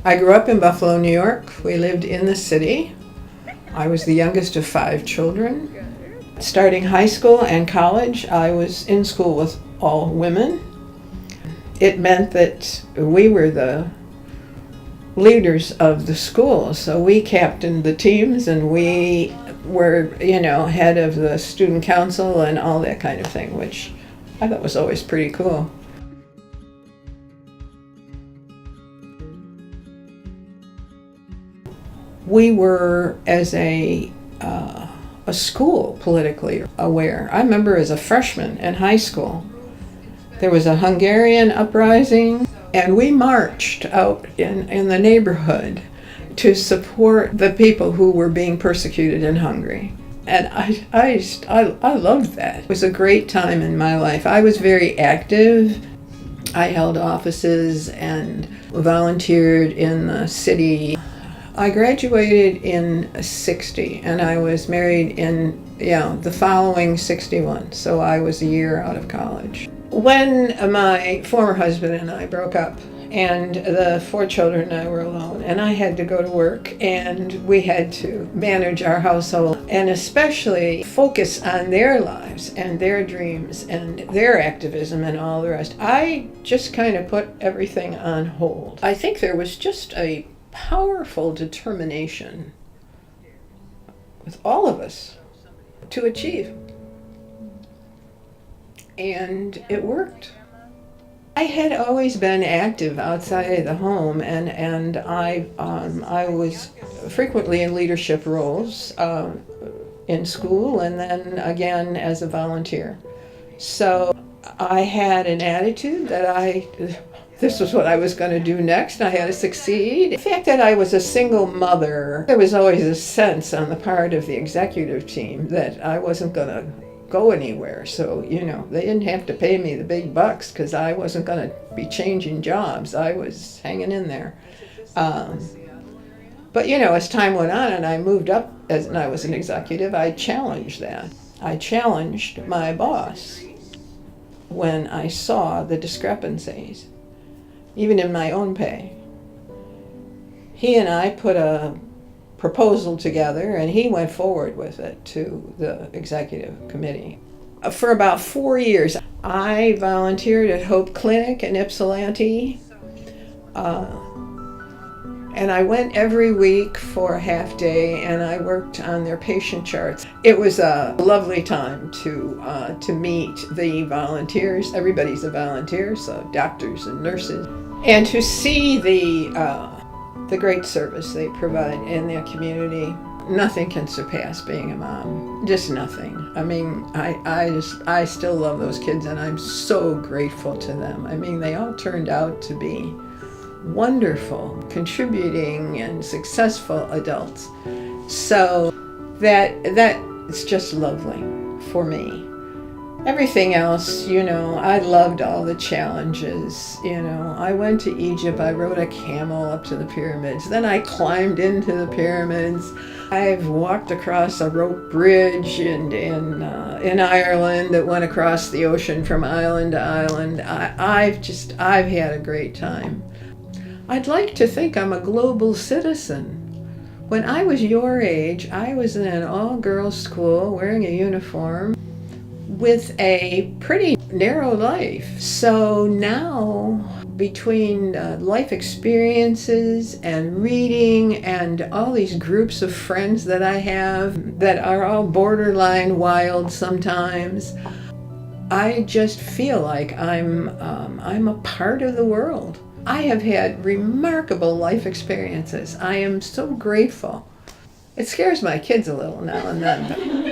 I grew up in Buffalo, New York. We lived in the city. I was the youngest of 5 children. Starting high school and college, I was in school with all women. It meant that we were the leaders of the school, so we captained the teams and we were, head of the student council and all that kind of thing, which I thought was always pretty cool. We were, as a school, politically aware. I remember as a freshman in high school, there was a Hungarian uprising, and we marched out in the neighborhood to support the people who were being persecuted in Hungary. And I loved that. It was a great time in my life. I was very active. I held offices and volunteered in the city. I graduated in '60, and I was married in the following '61, so I was a year out of college. When my former husband and I broke up, and the 4 children and I were alone, and I had to go to work, and we had to manage our household, and especially focus on their lives and their dreams and their activism and all the rest, I just kind of put everything on hold. I think there was just a powerful determination with all of us to achieve. And it worked. I had always been active outside of the home, and I was frequently in leadership roles in school and then again as a volunteer. So I had an attitude that this was what I was going to do next. I had to succeed. The fact that I was a single mother, there was always a sense on the part of the executive team that I wasn't going to go anywhere. So, they didn't have to pay me the big bucks because I wasn't going to be changing jobs. I was hanging in there. But, as time went on and I moved up and I was an executive, I challenged that. I challenged my boss when I saw the discrepancies, even in my own pay. He and I put a proposal together, and he went forward with it to the executive committee. For about 4 years, I volunteered at Hope Clinic in Ypsilanti, and I went every week for a half day, and I worked on their patient charts. It was a lovely time to meet the volunteers. Everybody's a volunteer, so doctors and nurses, and to see the great service they provide in their community. Nothing can surpass being a mom. Just nothing. I mean, I still love those kids, and I'm so grateful to them. I mean, they all turned out to be wonderful, contributing and successful adults. So that it's just lovely for me. Everything else, I loved all the challenges. I went to Egypt, I rode a camel up to the pyramids, then I climbed into the pyramids. I've walked across a rope bridge in Ireland that went across the ocean from island to island. I've had a great time. I'd like to think I'm a global citizen. When I was your age, I was in an all-girls school wearing a uniform with a pretty narrow life. So now, between life experiences and reading and all these groups of friends that I have that are all borderline wild sometimes, I just feel like I'm a part of the world. I have had remarkable life experiences. I am so grateful. It scares my kids a little now and then.